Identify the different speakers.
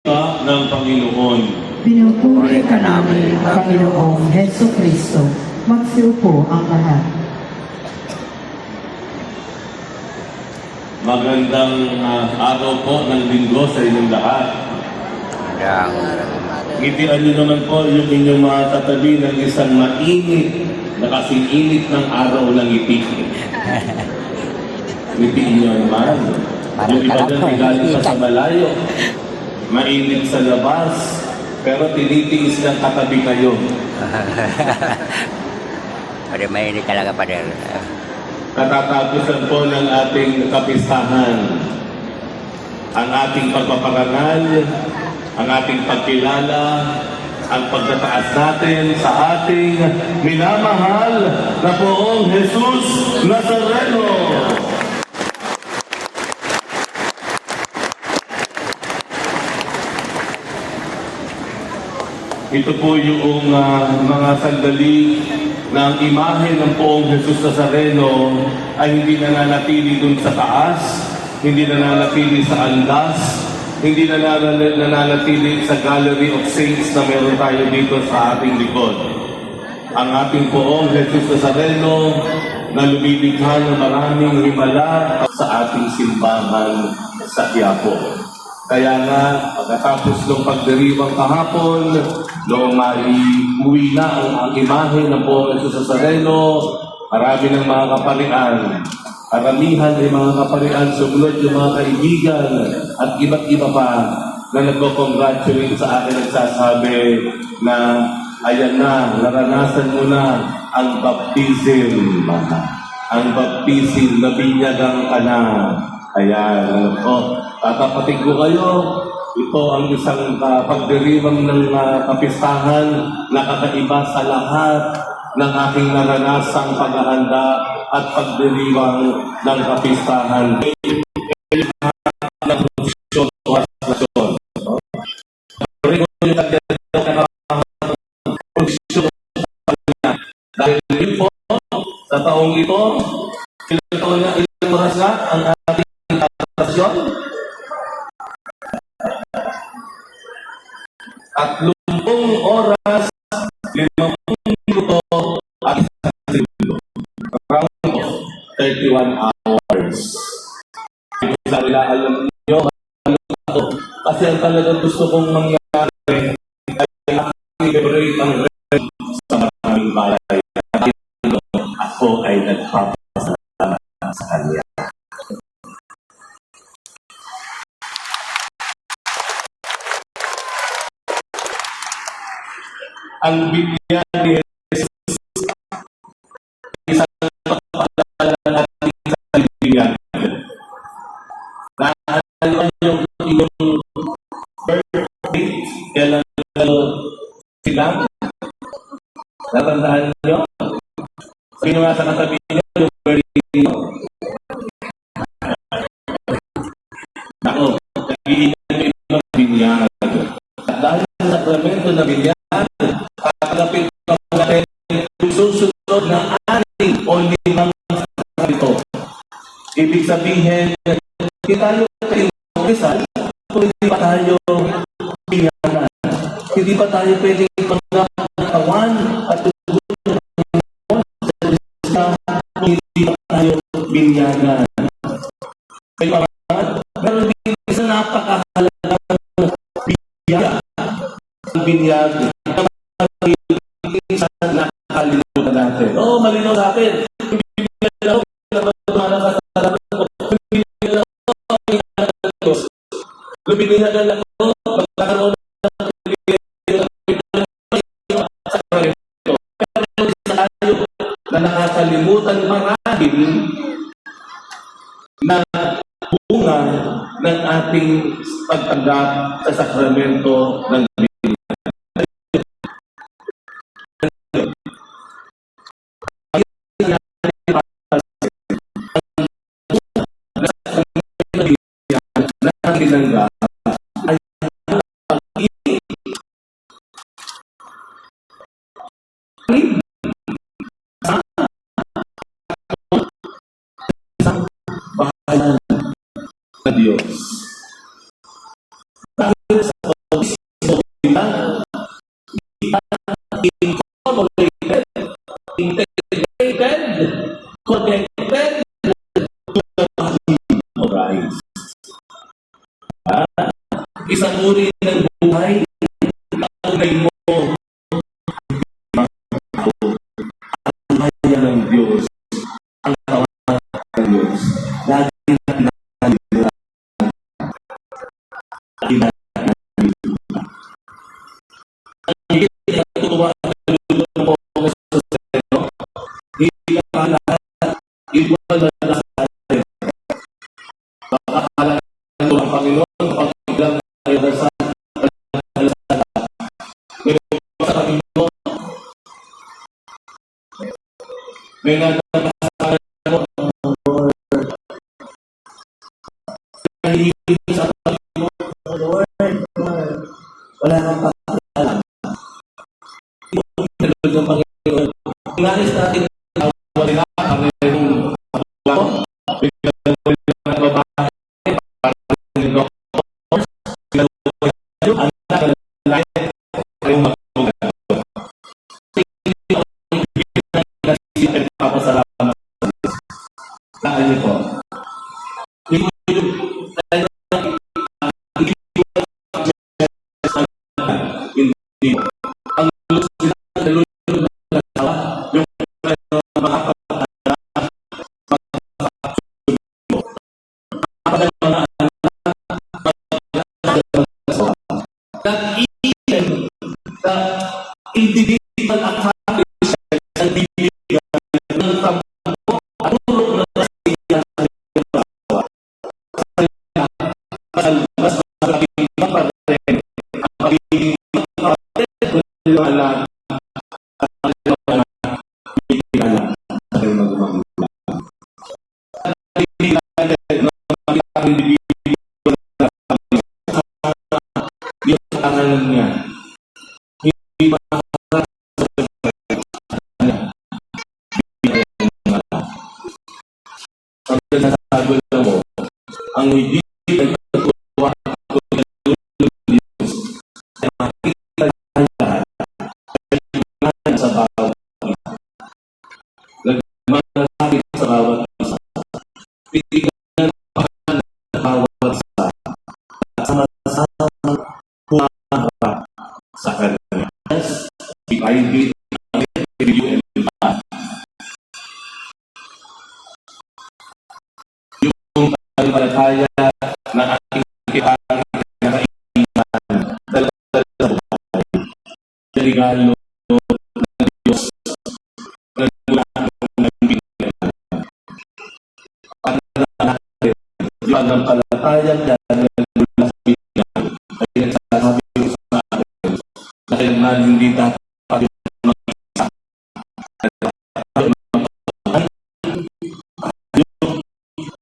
Speaker 1: ng Panginoon.
Speaker 2: Pinupuri ka namin, Panginoong Heso Kristo. Magsiupo ang lahat.
Speaker 1: Magandang araw po ng linggo sa inyong lahat. Ngitian niyo naman po yung inyong mga katabi ng isang mainit na kasing init ng araw ng ngiti. Ngitiin niyo naman. Yung iba dyan galing pa sa malayo. Mainit sa labas, pero tinitiis ng katabi kayo.
Speaker 3: Pero mainit talaga pa rin.
Speaker 1: Natatapusan po ng ating kapistahan ang ating pagpaparangal, ang ating pagkilala, ang pagtataas natin sa ating minamahal na Poong Jesus Nazareno. Ito po yung mga sandali na ang imahe ng Poong Jesus Nazareno ay hindi nananatili dun sa taas, hindi nananatili sa andas, hindi nananatili sa Gallery of Saints na meron tayo dito sa ating likod. Ang ating Poong Jesus Nazareno na lumilikha ng maraming himala sa ating simbahan sa Quiapo. Kaya nga, pagkatapos ng pagdiriwang kahapon, noong maiuwi na ang imahe ng Poong Jesus Nazareno, marami ng mga kaparian, karamihan ay mga kaparian, sumunod yung mga kaibigan, at iba't iba pa na nagko-congratulate sa akin, nagsasabi na, ayan na, naranasan mo na ang baptism. Ang baptism, nabinyagang ka na. Ayan, tatapatig ko kayo. Ito ang isang pagdiriwang ng kapistahan na kakaiba sa lahat ng aking naranasang paghahanda at pagdiriwang ng kapistahan. Dahil yun po, sa taong ito, ilang oras na ang ating katasyon? 30 oras, 50 minuto, at 1 minuto. Around 31 hours. Hindi ko sila alam niyo, kasi ang talagang gusto kong mangyari ay i-celebrate ang rest sa maraming balay. Ako ay nagpapasalamat sa Kanya. Ang Biblia ni Jesus, isang pagpapalala natin sa Biblia. Naalala yung birthday, kailan sila? Natandaan nyo? Sabi nyo nga sa katabi nyo, yung birthday nyo. Ako, nag-iingat nyo yung binyag. At dahil sa sakramento na binyag, kakalapit pa natin yung susunod na 6 o 5 ito. Ibig sabihin, hindi tayo rizal kung hindi pa tayo binyagan. Hindi pa tayo pwedeng panggap ng kawan at tugon ng kung hindi pa tayo binyagan. Kaya meron din isang napakahalagang binyag. Ang binyag isa na nakalimutan natin. Oo, malinaw sa akin. Luminihagan ako, magkakaroon ng pero tayo na nakakalimutan marahil na bunga ng ating pagtanggap sa sakramento ng tinanggap ay bahalan na Diyos. Dahil sa isang uri ng buhay na tunay mo ang kaya ng Diyos, ang kawan ng Diyos. Lagi natin ang higit na tutuwa ang nalulunod ng Panginoon sa Sereno, hindi ang lahat, igual na sa atin. Baka akala nito ang Panginoon, kapag biglang tayo sa pero sa Panginoon, may nagkakasalan mo, nahihigit sa Panginoon, Lord, wala kang pakialam. Talagang ng Panginoon. Nais natin wala na ang mayroong ako, biglang ng babae, parang ng doktor, yung anak ng lalaki, yung magpugan. Hindi ko nagpapasalamat. Saan niyo po? Hindi. Ang Diyos nila nalulunod ng asawa, yung nag-iilan na individual accomplishment sa bibigyan ng tampo at tulog na nasiya sa asawa. Mas malaking kapatid ang pagiging kapatid kung alam pangalan niya. Hindi makakarap sa kanya. Ang sinasabi mo, ang hindi nagtatuwa ko ng Diyos ay makita ng lahat ay sa bawat isa. Nagmalasakit sa bawat isa. Pitigan ng bawat isa. Sama-sama humaharap sa kanya. Yes, I hate you and God. Yung palataya na ating kailangan na kailangan dala-dala sa buhay. Regalo ng Diyos na mula ng bigyan. Para natin, yung palataya na mula sa bigyan ay nagsasabi ko sa atin na kailangan hindi dapat